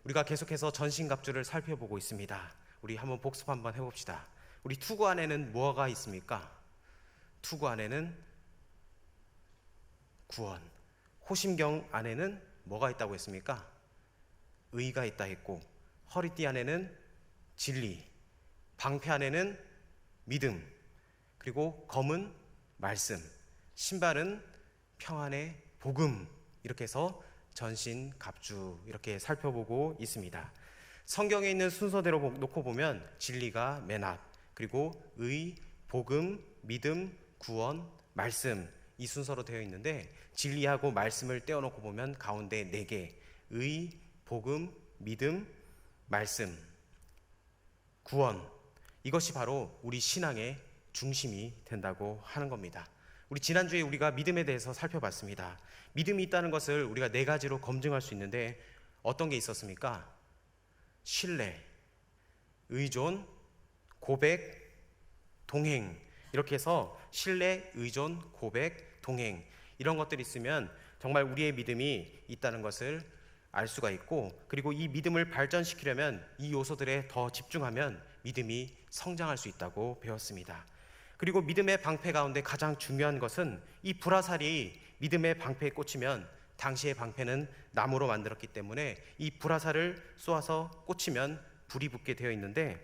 우리가 계속해서 전신갑주를 살펴보고 있습니다. 우리 한번 복습 한번 해봅시다. 우리 투구 안에는 뭐가 있습니까? 투구 안에는 구원, 호심경 안에는 뭐가 있다고 했습니까? 의가 있다 했고, 허리띠 안에는 진리, 방패 안에는 믿음, 그리고 검은 말씀, 신발은 평안의 복음, 이렇게 해서 전신갑주 이렇게 살펴보고 있습니다. 성경에 있는 순서대로 놓고 보면 진리가 맨 앞, 그리고 의, 복음, 믿음, 구원, 말씀, 이 순서로 되어 있는데, 진리하고 말씀을 떼어놓고 보면 가운데 4개, 의, 복음, 믿음, 말씀, 구원, 이것이 바로 우리 신앙의 중심이 된다고 하는 겁니다. 우리 지난주에 우리가 믿음에 대해서 살펴봤습니다. 믿음이 있다는 것을 우리가 4가지로 검증할 수 있는데, 어떤 게 있었습니까? 신뢰, 의존, 고백, 동행, 이렇게 해서 신뢰, 의존, 고백, 동행, 이런 것들이 있으면 정말 우리의 믿음이 있다는 것을 알 수가 있고, 그리고 이 믿음을 발전시키려면 이 요소들에 더 집중하면 믿음이 성장할 수 있다고 배웠습니다. 그리고 믿음의 방패 가운데 가장 중요한 것은, 이 불화살이 믿음의 방패에 꽂히면, 당시의 방패는 나무로 만들었기 때문에 이 불화살을 쏘아서 꽂히면 불이 붙게 되어 있는데,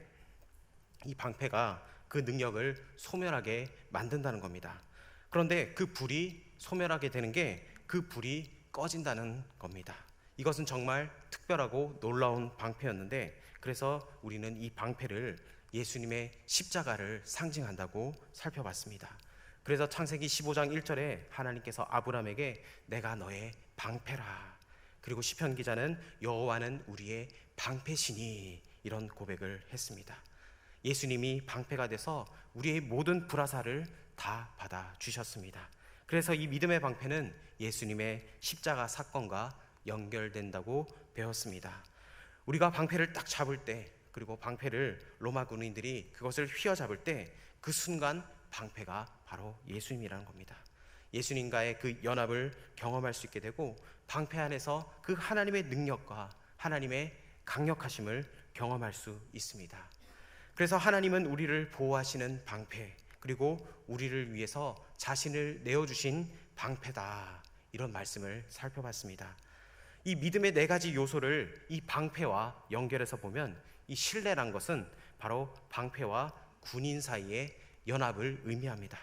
이 방패가 그 능력을 소멸하게 만든다는 겁니다. 그런데 그 불이 소멸하게 되는 게 그 불이 꺼진다는 겁니다. 이것은 정말 특별하고 놀라운 방패였는데, 그래서 우리는 이 방패를 예수님의 십자가를 상징한다고 살펴봤습니다. 그래서 창세기 15장 1절에 하나님께서 아브라함에게 내가 너의 방패라, 그리고 시편 기자는 여호와는 우리의 방패시니, 이런 고백을 했습니다. 예수님이 방패가 돼서 우리의 모든 불화살을 다 받아주셨습니다. 그래서 이 믿음의 방패는 예수님의 십자가 사건과 연결된다고 배웠습니다. 우리가 방패를 딱 잡을 때, 그리고 방패를 로마 군인들이 그것을 휘어잡을 때, 그 순간 방패가 바로 예수님이라는 겁니다. 예수님과의 그 연합을 경험할 수 있게 되고, 방패 안에서 그 하나님의 능력과 하나님의 강력하심을 경험할 수 있습니다. 그래서 하나님은 우리를 보호하시는 방패, 그리고 우리를 위해서 자신을 내어주신 방패다, 이런 말씀을 살펴봤습니다. 이 믿음의 4가지 요소를 이 방패와 연결해서 보면, 이 신뢰란 것은 바로 방패와 군인 사이의 연합을 의미합니다.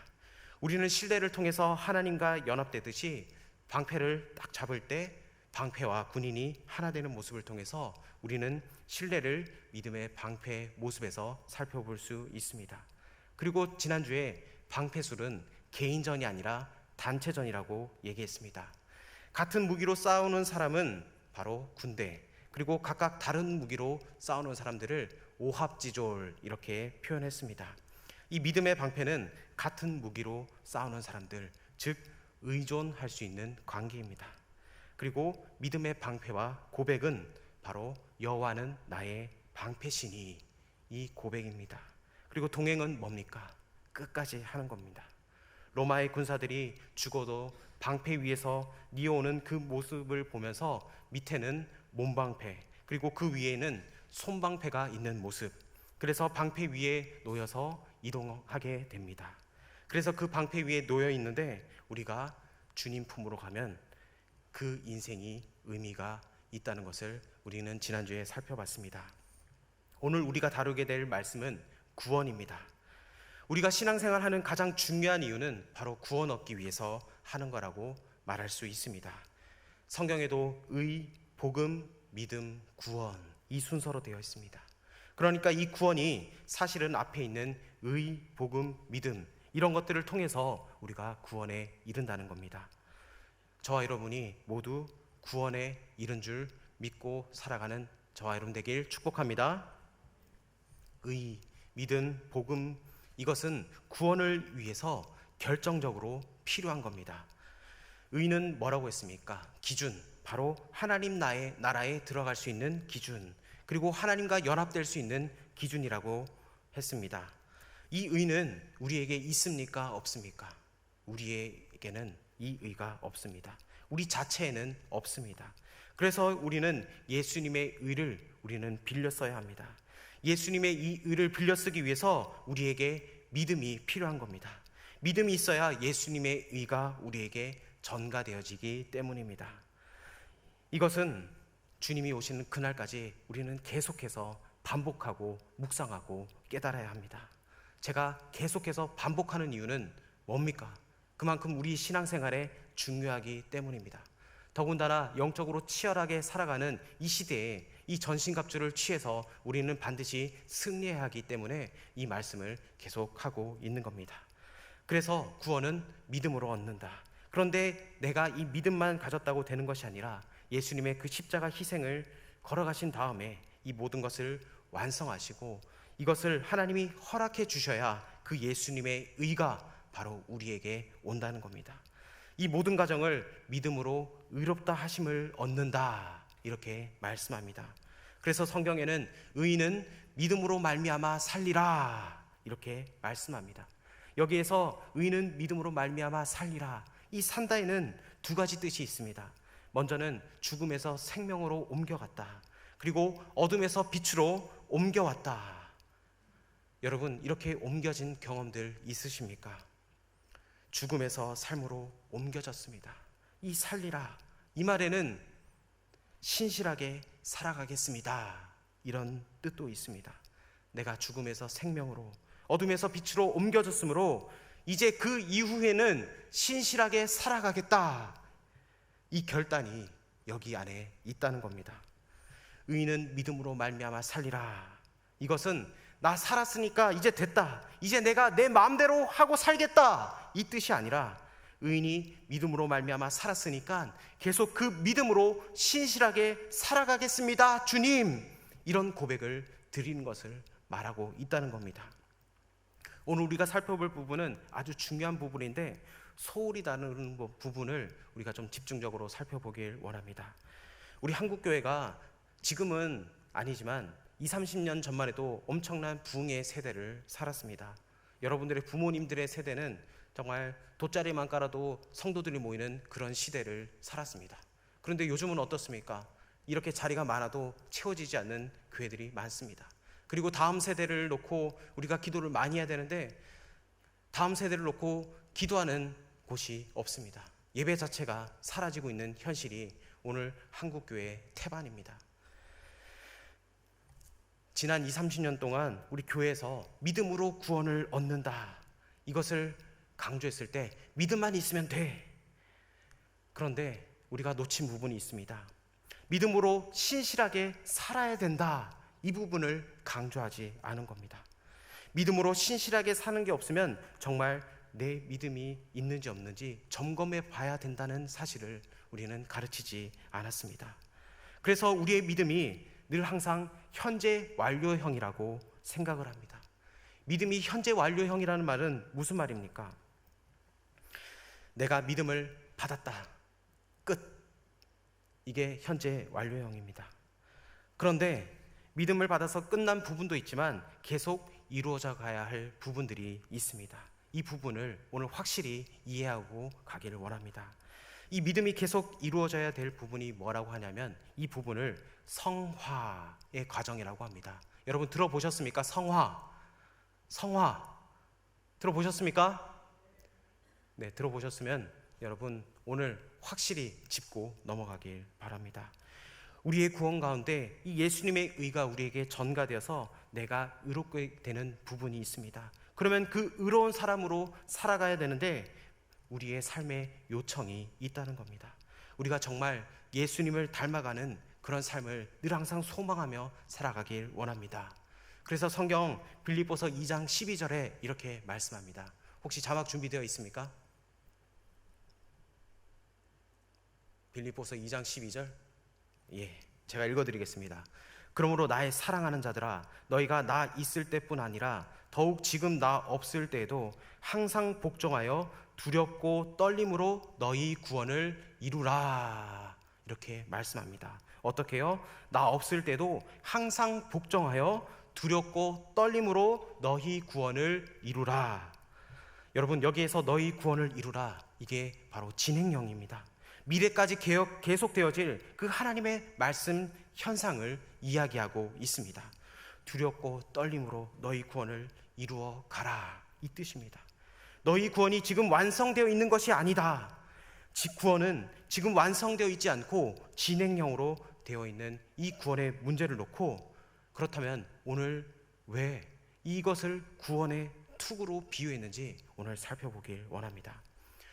우리는 신뢰를 통해서 하나님과 연합되듯이 방패를 딱 잡을 때 방패와 군인이 하나 되는 모습을 통해서 우리는 신뢰를 믿음의 방패 모습에서 살펴볼 수 있습니다. 그리고 지난주에 방패술은 개인전이 아니라 단체전이라고 얘기했습니다. 같은 무기로 싸우는 사람은 바로 군대, 그리고 각각 다른 무기로 싸우는 사람들을 오합지졸, 이렇게 표현했습니다. 이 믿음의 방패는 같은 무기로 싸우는 사람들, 즉 의존할 수 있는 관계입니다. 그리고 믿음의 방패와 고백은 바로 여호와는 나의 방패시니, 이 고백입니다. 그리고 동행은 뭡니까? 끝까지 하는 겁니다. 로마의 군사들이 죽어도 방패 위에서 뉘어오는 그 모습을 보면서 밑에는 몸방패, 그리고 그 위에는 손방패가 있는 모습, 그래서 방패 위에 놓여서 이동하게 됩니다. 그래서 그 방패 위에 놓여 있는데 우리가 주님 품으로 가면 그 인생이 의미가 있다는 것을 우리는 지난주에 살펴봤습니다. 오늘 우리가 다루게 될 말씀은 구원입니다. 우리가 신앙생활하는 가장 중요한 이유는 바로 구원 얻기 위해서 하는 거라고 말할 수 있습니다. 성경에도 의, 복음, 믿음, 구원, 이 순서로 되어 있습니다. 그러니까 이 구원이 사실은 앞에 있는 의, 복음, 믿음, 이런 것들을 통해서 우리가 구원에 이른다는 겁니다. 저와 여러분이 모두 구원에 이른 줄 믿고 살아가는 저와 여러분 되길 축복합니다. 의, 믿음, 복음, 이것은 구원을 위해서 결정적으로 필요한 겁니다. 의는 뭐라고 했습니까? 기준, 바로 하나님 나라에 들어갈 수 있는 기준, 그리고 하나님과 연합될 수 있는 기준이라고 했습니다. 이 의는 우리에게 있습니까? 없습니까? 우리에게는 이 의가 없습니다. 우리 자체에는 없습니다. 그래서 우리는 예수님의 의를 우리는 빌려 써야 합니다. 예수님의 이 의를 빌려 쓰기 위해서 우리에게 믿음이 필요한 겁니다. 믿음이 있어야 예수님의 의가 우리에게 전가되어지기 때문입니다. 이것은 주님이 오시는 그날까지 우리는 계속해서 반복하고 묵상하고 깨달아야 합니다. 제가 계속해서 반복하는 이유는 뭡니까? 그만큼 우리 신앙생활에 중요하기 때문입니다. 더군다나 영적으로 치열하게 살아가는 이 시대에 이 전신갑주를 취해서 우리는 반드시 승리해야 하기 때문에 이 말씀을 계속하고 있는 겁니다. 그래서 구원은 믿음으로 얻는다. 그런데 내가 이 믿음만 가졌다고 되는 것이 아니라 예수님의 그 십자가 희생을 걸어가신 다음에 이 모든 것을 완성하시고 이것을 하나님이 허락해 주셔야 그 예수님의 의가 바로 우리에게 온다는 겁니다. 이 모든 과정을 믿음으로 의롭다 하심을 얻는다, 이렇게 말씀합니다. 그래서 성경에는 의인은 믿음으로 말미암아 살리라, 이렇게 말씀합니다. 여기에서 의인은 믿음으로 말미암아 살리라, 이 산다에는 두 가지 뜻이 있습니다. 먼저는 죽음에서 생명으로 옮겨갔다, 그리고 어둠에서 빛으로 옮겨왔다. 여러분, 이렇게 옮겨진 경험들 있으십니까? 죽음에서 삶으로 옮겨졌습니다. 이 살리라, 이 말에는 신실하게 살아가겠습니다, 이런 뜻도 있습니다. 내가 죽음에서 생명으로, 어둠에서 빛으로 옮겨졌으므로 이제 그 이후에는 신실하게 살아가겠다, 이 결단이 여기 안에 있다는 겁니다. 의인은 믿음으로 말미암아 살리라, 이것은 나 살았으니까 이제 됐다, 이제 내가 내 마음대로 하고 살겠다, 이 뜻이 아니라 의인이 믿음으로 말미암아 살았으니까 계속 그 믿음으로 신실하게 살아가겠습니다, 주님, 이런 고백을 드리는 것을 말하고 있다는 겁니다. 오늘 우리가 살펴볼 부분은 아주 중요한 부분인데 소홀히 다루는 부분을 우리가 좀 집중적으로 살펴보길 원합니다. 우리 한국교회가 지금은 아니지만 20-30년 전만 해도 엄청난 부흥의 세대를 살았습니다. 여러분들의 부모님들의 세대는 정말 돗자리만 깔아도 성도들이 모이는 그런 시대를 살았습니다. 그런데 요즘은 어떻습니까? 이렇게 자리가 많아도 채워지지 않는 교회들이 많습니다. 그리고 다음 세대를 놓고 우리가 기도를 많이 해야 되는데 다음 세대를 놓고 기도하는 곳이 없습니다. 예배 자체가 사라지고 있는 현실이 오늘 한국교회의 태반입니다. 지난 20-30년 동안 우리 교회에서 믿음으로 구원을 얻는다, 이것을 강조했을 때 믿음만 있으면 돼. 그런데 우리가 놓친 부분이 있습니다. 믿음으로 신실하게 살아야 된다, 이 부분을 강조하지 않은 겁니다. 믿음으로 신실하게 사는 게 없으면 정말 내 믿음이 있는지 없는지 점검해 봐야 된다는 사실을 우리는 가르치지 않았습니다. 그래서 우리의 믿음이 늘 항상 현재 완료형이라고 생각을 합니다. 믿음이 현재 완료형이라는 말은 무슨 말입니까? 내가 믿음을 받았다, 끝, 이게 현재 완료형입니다. 그런데 믿음을 받아서 끝난 부분도 있지만 계속 이루어져 가야 할 부분들이 있습니다. 이 부분을 오늘 확실히 이해하고 가기를 원합니다. 이 믿음이 계속 이루어져야 될 부분이 뭐라고 하냐면 이 부분을 성화의 과정이라고 합니다. 여러분 들어보셨습니까? 성화 들어보셨습니까? 네, 들어보셨으면 여러분 오늘 확실히 짚고 넘어가길 바랍니다. 우리의 구원 가운데 이 예수님의 의가 우리에게 전가되어서 내가 의롭게 되는 부분이 있습니다. 그러면 그 의로운 사람으로 살아가야 되는데 우리의 삶의 요청이 있다는 겁니다. 우리가 정말 예수님을 닮아가는 그런 삶을 늘 항상 소망하며 살아가길 원합니다. 그래서 성경 빌립보서 2장 12절에 이렇게 말씀합니다. 혹시 자막 준비되어 있습니까? 빌립보서 2장 12절, 제가 읽어드리겠습니다. 그러므로 나의 사랑하는 자들아, 너희가 나 있을 때뿐 아니라 더욱 지금 나 없을 때에도 항상 복종하여 두렵고 떨림으로 너희 구원을 이루라, 이렇게 말씀합니다. 어떻게요? 나 없을 때도 항상 복종하여 두렵고 떨림으로 너희 구원을 이루라. 여러분, 여기에서 너희 구원을 이루라, 이게 바로 진행형입니다. 미래까지 계속되어질 그 하나님의 말씀 현상을 이야기하고 있습니다. 두렵고 떨림으로 너희 구원을 이루어 가라, 이 뜻입니다. 너희 구원이 지금 완성되어 있는 것이 아니다. 구원은 지금 완성되어 있지 않고 진행형으로 되어 있는 이 구원의 문제를 놓고, 그렇다면 오늘 왜 이것을 구원의 투구로 비유했는지 오늘 살펴보길 원합니다.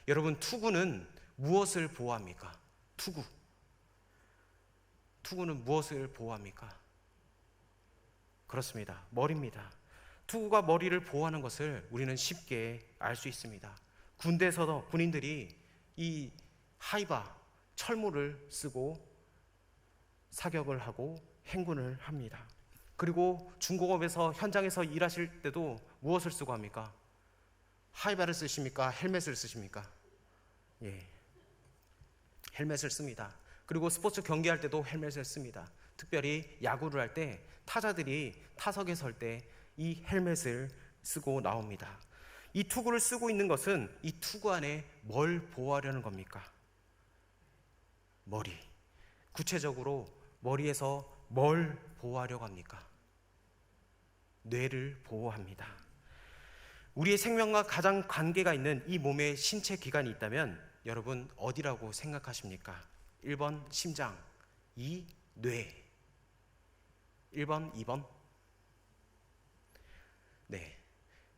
여러분, 투구는 무엇을 보호합니까? 투구는 무엇을 보호합니까? 그렇습니다. 머리입니다. 투구가 머리를 보호하는 것을 우리는 쉽게 알 수 있습니다. 군대에서도 군인들이 이 하이바, 철물을 쓰고 사격을 하고 행군을 합니다. 그리고 중공업에서 현장에서 일하실 때도 무엇을 쓰고 합니까? 하이바를 쓰십니까? 헬멧을 쓰십니까? 예, 헬멧을 씁니다. 그리고 스포츠 경기할 때도 헬멧을 씁니다. 특별히 야구를 할 때 타자들이 타석에 설 때 이 헬멧을 쓰고 나옵니다. 이 투구를 쓰고 있는 것은 이 투구 안에 뭘 보호하려는 겁니까? 머리. 구체적으로 머리에서 뭘 보호하려고 합니까? 뇌를 보호합니다. 우리의 생명과 가장 관계가 있는 이 몸의 신체 기관이 있다면 여러분 어디라고 생각하십니까? 1번 심장, 2 뇌. 1번, 2번? 네.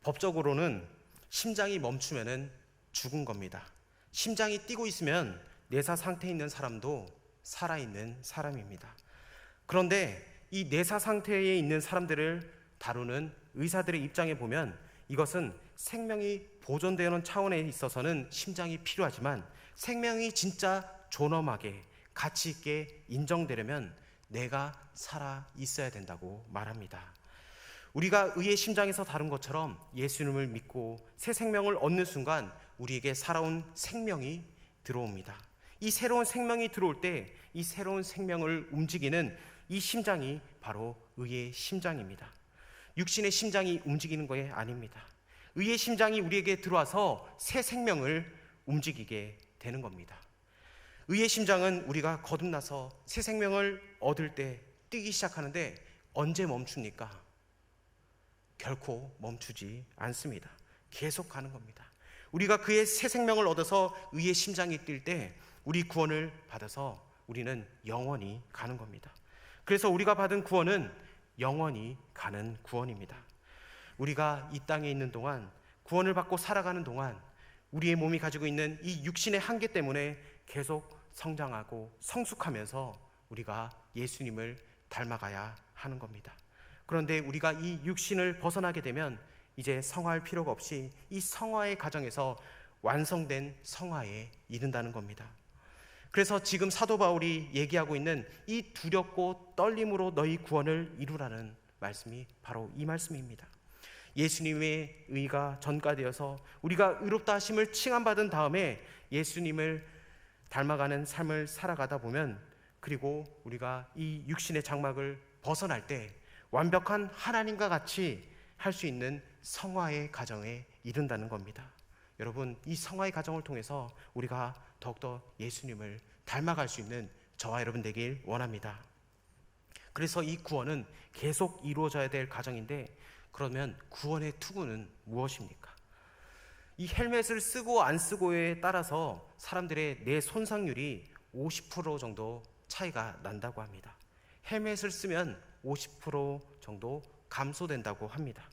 법적으로는 심장이 멈추면은 죽은 겁니다. 심장이 뛰고 있으면 뇌사 상태에 있는 사람도 살아있는 사람입니다. 그런데 이 뇌사 상태에 있는 사람들을 다루는 의사들의 입장에 보면 이것은 생명이 보존되는 차원에 있어서는 심장이 필요하지만 생명이 진짜 존엄하게 가치 있게 인정되려면 뇌가 살아 있어야 된다고 말합니다. 우리가 의의 심장에서 다룬 것처럼 예수님을 믿고 새 생명을 얻는 순간 우리에게 살아온 생명이 들어옵니다. 이 새로운 생명이 들어올 때 이 새로운 생명을 움직이는 이 심장이 바로 의의 심장입니다. 육신의 심장이 움직이는 것이 아닙니다. 의의 심장이 우리에게 들어와서 새 생명을 움직이게 되는 겁니다. 의의 심장은 우리가 거듭나서 새 생명을 얻을 때 뛰기 시작하는데 언제 멈춥니까? 결코 멈추지 않습니다. 계속 가는 겁니다. 우리가 그의 새 생명을 얻어서 의의 심장이 뛸 때 우리 구원을 받아서 우리는 영원히 가는 겁니다. 그래서 우리가 받은 구원은 영원히 가는 구원입니다. 우리가 이 땅에 있는 동안, 구원을 받고 살아가는 동안 우리의 몸이 가지고 있는 이 육신의 한계 때문에 계속 성장하고 성숙하면서 우리가 예수님을 닮아가야 하는 겁니다. 그런데 우리가 이 육신을 벗어나게 되면 이제 성화할 필요가 없이 이 성화의 과정에서 완성된 성화에 이른다는 겁니다. 그래서 지금 사도 바울이 얘기하고 있는 이 두렵고 떨림으로 너희 구원을 이루라는 말씀이 바로 이 말씀입니다. 예수님의 의가 전가되어서 우리가 의롭다 하심을 칭함받은 다음에 예수님을 닮아가는 삶을 살아가다 보면, 그리고 우리가 이 육신의 장막을 벗어날 때 완벽한 하나님과 같이 할 수 있는 성화의 과정에 이른다는 겁니다. 여러분, 이 성화의 과정을 통해서 우리가 더욱더 예수님을 닮아갈 수 있는 저와 여러분 되길 원합니다. 그래서 이 구원은 계속 이루어져야 될 과정인데, 그러면 구원의 투구는 무엇입니까? 이 헬멧을 쓰고 안 쓰고에 따라서 사람들의 뇌 손상률이 50% 정도 차이가 난다고 합니다. 헬멧을 쓰면 50% 정도 감소된다고 합니다.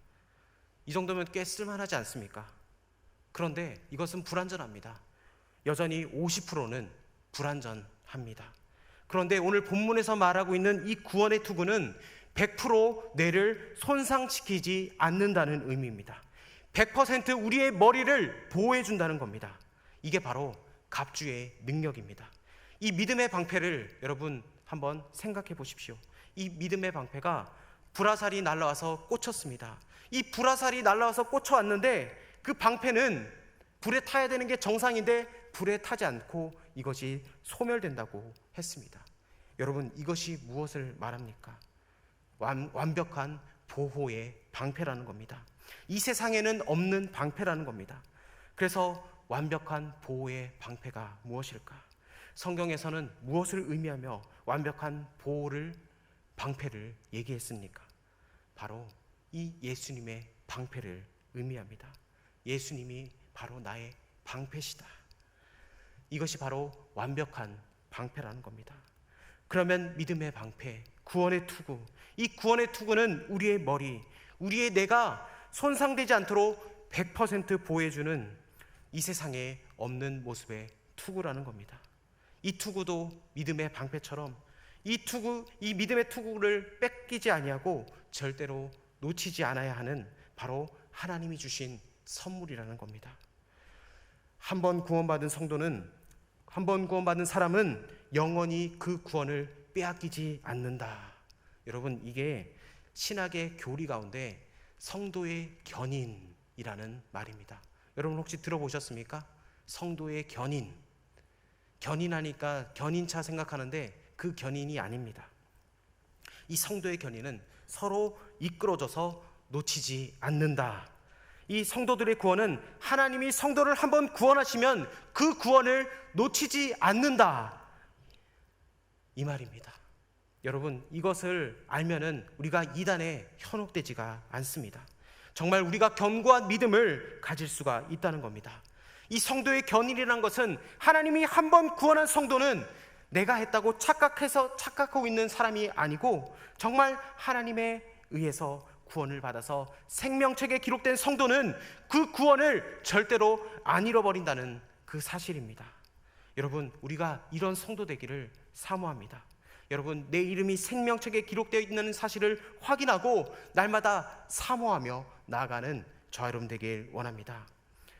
이 정도면 꽤 쓸만하지 않습니까? 그런데 이것은 불완전합니다. 여전히 50%는 불완전합니다. 그런데 오늘 본문에서 말하고 있는 이 구원의 투구는 100% 뇌를 손상시키지 않는다는 의미입니다. 100% 우리의 머리를 보호해 준다는 겁니다. 이게 바로 갑주의 능력입니다. 이 믿음의 방패를 여러분 한번 생각해 보십시오. 이 믿음의 방패가 불화살이 날아와서 꽂혔습니다. 이 불화살이 날아와서 꽂혀왔는데 그 방패는 불에 타야 되는 게 정상인데 불에 타지 않고 이것이 소멸된다고 했습니다. 여러분, 이것이 무엇을 말합니까? 완벽한 보호의 방패라는 겁니다. 이 세상에는 없는 방패라는 겁니다. 그래서 완벽한 보호의 방패가 무엇일까? 성경에서는 무엇을 의미하며 완벽한 보호를, 방패를 얘기했습니까? 바로 이 예수님의 방패를 의미합니다. 예수님이 바로 나의 방패시다. 이것이 바로 완벽한 방패라는 겁니다. 그러면 믿음의 방패, 구원의 투구, 이 구원의 투구는 우리의 머리, 우리의 뇌가 손상되지 않도록 100% 보호해주는 이 세상에 없는 모습의 투구라는 겁니다. 이 투구도 믿음의 방패처럼 이 믿음의 투구를 뺏기지 아니하고 절대로 놓치지 않아야 하는 바로 하나님이 주신 선물이라는 겁니다. 한 번 구원받은 사람은 영원히 그 구원을 빼앗기지 않는다. 여러분, 이게 신학의 교리 가운데 성도의 견인이라는 말입니다. 여러분 혹시 들어보셨습니까? 성도의 견인. 견인하니까 견인차 생각하는데 그 견인이 아닙니다. 이 성도의 견인은 서로 이끌어줘서 놓치지 않는다. 이 성도들의 구원은 하나님이 성도를 한번 구원하시면 그 구원을 놓치지 않는다, 이 말입니다. 여러분, 이것을 알면은 우리가 이단에 현혹되지가 않습니다. 정말 우리가 견고한 믿음을 가질 수가 있다는 겁니다. 이 성도의 견인이라는 것은 하나님이 한번 구원한 성도는 내가 했다고 착각하고 있는 사람이 아니고 정말 하나님에 의해서 구원을 받아서 생명책에 기록된 성도는 그 구원을 절대로 안 잃어버린다는 그 사실입니다. 여러분, 우리가 이런 성도 되기를 사모합니다. 여러분, 내 이름이 생명책에 기록되어 있는 사실을 확인하고 날마다 사모하며 나아가는 저와 여러분 되길 원합니다.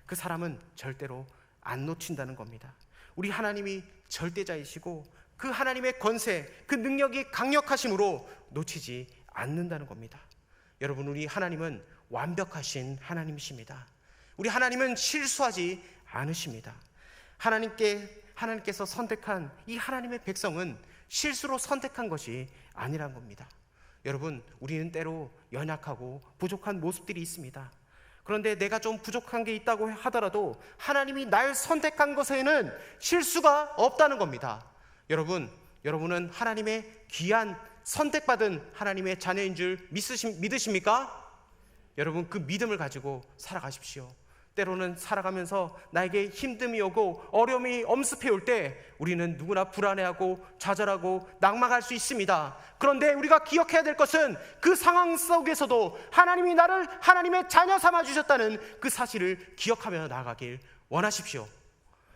그 사람은 절대로 안 놓친다는 겁니다. 우리 하나님이 절대자이시고 그 하나님의 권세, 그 능력이 강력하심으로 놓치지 않는다는 겁니다. 여러분, 우리 하나님은 완벽하신 하나님이십니다. 우리 하나님은 실수하지 않으십니다. 하나님께서 선택한 이 하나님의 백성은 실수로 선택한 것이 아니란 겁니다. 여러분, 우리는 때로 연약하고 부족한 모습들이 있습니다. 그런데 내가 좀 부족한 게 있다고 하더라도 하나님이 날 선택한 것에는 실수가 없다는 겁니다. 여러분은 하나님의 귀한 선택받은 하나님의 자녀인 줄 믿으십니까? 여러분, 그 믿음을 가지고 살아가십시오. 때로는 살아가면서 나에게 힘듦이 오고 어려움이 엄습해 올 때 우리는 누구나 불안해하고 좌절하고 낙망할 수 있습니다. 그런데 우리가 기억해야 될 것은 그 상황 속에서도 하나님이 나를 하나님의 자녀 삼아 주셨다는 그 사실을 기억하며 나아가길 원하십시오.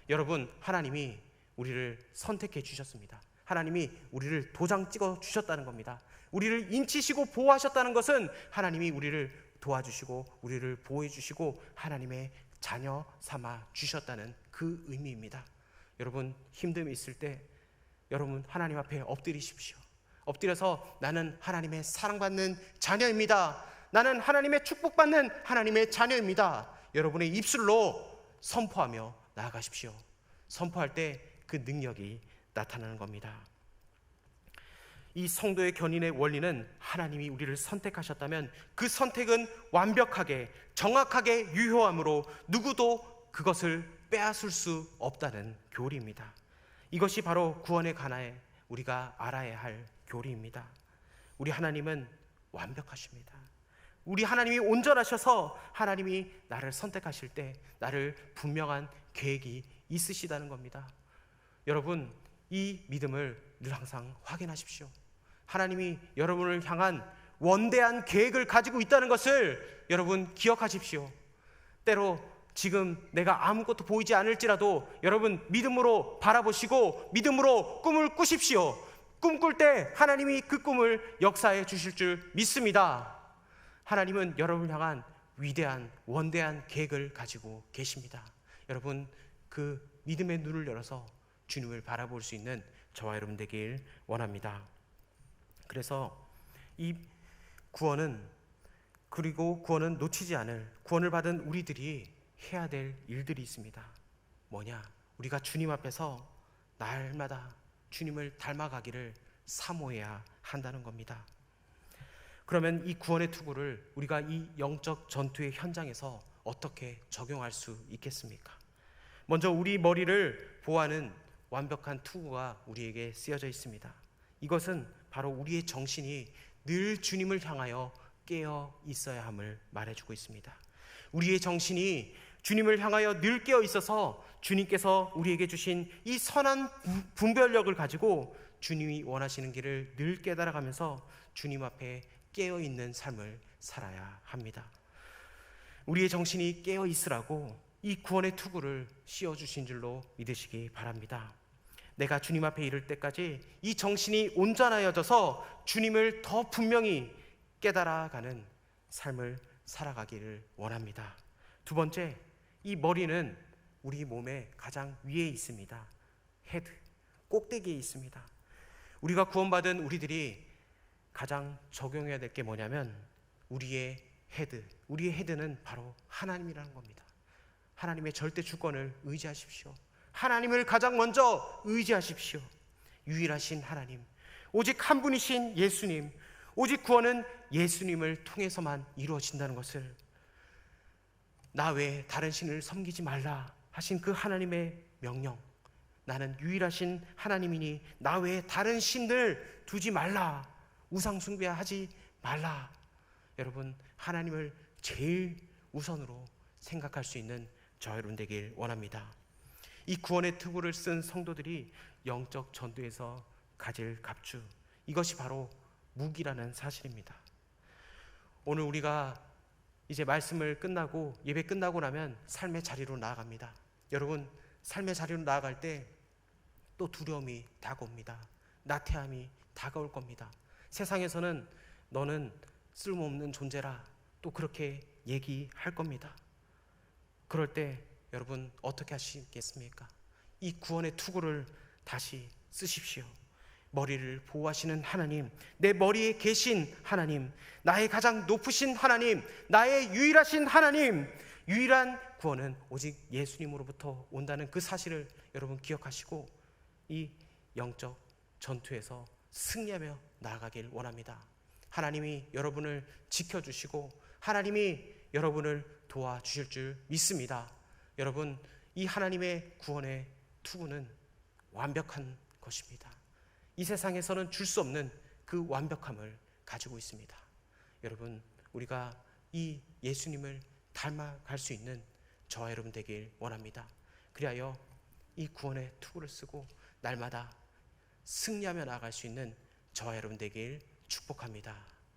여러분, 하나님이 우리를 선택해 주셨습니다. 하나님이 우리를 도장 찍어 주셨다는 겁니다. 우리를 인치시고 보호하셨다는 것은 하나님이 우리를 도와주시고 우리를 보호해 주시고 하나님의 자녀 삼아 주셨다는 그 의미입니다. 여러분, 힘듦이 있을 때 여러분 하나님 앞에 엎드리십시오. 엎드려서 나는 하나님의 사랑받는 자녀입니다. 나는 하나님의 축복받는 하나님의 자녀입니다. 여러분의 입술로 선포하며 나아가십시오. 선포할 때 그 능력이 나타나는 겁니다. 이 성도의 견인의 원리는 하나님이 우리를 선택하셨다면 그 선택은 완벽하게 정확하게 유효함으로 누구도 그것을 빼앗을 수 없다는 교리입니다. 이것이 바로 구원에 관하여 우리가 알아야 할 교리입니다. 우리 하나님은 완벽하십니다. 우리 하나님이 온전하셔서 하나님이 나를 선택하실 때 나를 분명한 계획이 있으시다는 겁니다. 여러분, 이 믿음을 늘 항상 확인하십시오. 하나님이 여러분을 향한 원대한 계획을 가지고 있다는 것을 여러분 기억하십시오. 때로 지금 내가 아무것도 보이지 않을지라도 여러분 믿음으로 바라보시고 믿음으로 꿈을 꾸십시오. 꿈꿀 때 하나님이 그 꿈을 역사해 주실 줄 믿습니다. 하나님은 여러분을 향한 위대한 원대한 계획을 가지고 계십니다. 여러분, 그 믿음의 눈을 열어서 주님을 바라볼 수 있는 저와 여러분 되길 원합니다. 그래서 이 구원은 놓치지 않을, 구원을 받은 우리들이 해야 될 일들이 있습니다. 뭐냐? 우리가 주님 앞에서 날마다 주님을 닮아가기를 사모해야 한다는 겁니다. 그러면 이 구원의 투구를 우리가 이 영적 전투의 현장에서 어떻게 적용할 수 있겠습니까? 먼저 우리 머리를 보호하는 완벽한 투구가 우리에게 쓰여져 있습니다. 이것은 바로 우리의 정신이 늘 주님을 향하여 깨어 있어야 함을 말해주고 있습니다. 우리의 정신이 주님을 향하여 늘 깨어 있어서 주님께서 우리에게 주신 이 선한 분별력을 가지고 주님이 원하시는 길을 늘 깨달아가면서 주님 앞에 깨어 있는 삶을 살아야 합니다. 우리의 정신이 깨어 있으라고 이 구원의 투구를 씌워주신 줄로 믿으시기 바랍니다. 내가 주님 앞에 이를 때까지 이 정신이 온전하여져서 주님을 더 분명히 깨달아가는 삶을 살아가기를 원합니다. 두 번째, 이 머리는 우리 몸의 가장 위에 있습니다. 헤드, 꼭대기에 있습니다. 우리가 구원받은 우리들이 가장 적용해야 될 게 뭐냐면 우리의 헤드는 바로 하나님이라는 겁니다. 하나님의 절대 주권을 의지하십시오. 하나님을 가장 먼저 의지하십시오. 유일하신 하나님, 오직 한 분이신 예수님, 오직 구원은 예수님을 통해서만 이루어진다는 것을, 나 외에 다른 신을 섬기지 말라 하신 그 하나님의 명령, 나는 유일하신 하나님이니 나 외에 다른 신들 두지 말라, 우상 숭배하지 말라. 여러분, 하나님을 제일 우선으로 생각할 수 있는 저 여러분 되길 원합니다. 이 구원의 투구를 쓴 성도들이 영적 전투에서 가질 갑주, 이것이 바로 무기라는 사실입니다. 오늘 우리가 이제 말씀을 끝나고 예배 끝나고 나면 삶의 자리로 나아갑니다. 여러분, 삶의 자리로 나아갈 때 또 두려움이 다가옵니다. 나태함이 다가올 겁니다. 세상에서는 너는 쓸모없는 존재라 또 그렇게 얘기할 겁니다. 그럴 때 여러분 어떻게 하시겠습니까? 이 구원의 투구를 다시 쓰십시오. 머리를 보호하시는 하나님, 내 머리에 계신 하나님, 나의 가장 높으신 하나님, 나의 유일하신 하나님, 유일한 구원은 오직 예수님으로부터 온다는 그 사실을 여러분 기억하시고 이 영적 전투에서 승리하며 나아가길 원합니다. 하나님이 여러분을 지켜주시고 하나님이 여러분을 도와주실 줄 믿습니다. 여러분, 이 하나님의 구원의 투구는 완벽한 것입니다. 이 세상에서는 줄 수 없는 그 완벽함을 가지고 있습니다. 여러분, 우리가 이 예수님을 닮아갈 수 있는 저와 여러분 되길 원합니다. 그리하여 이 구원의 투구를 쓰고 날마다 승리하며 나아갈 수 있는 저와 여러분 되길 축복합니다.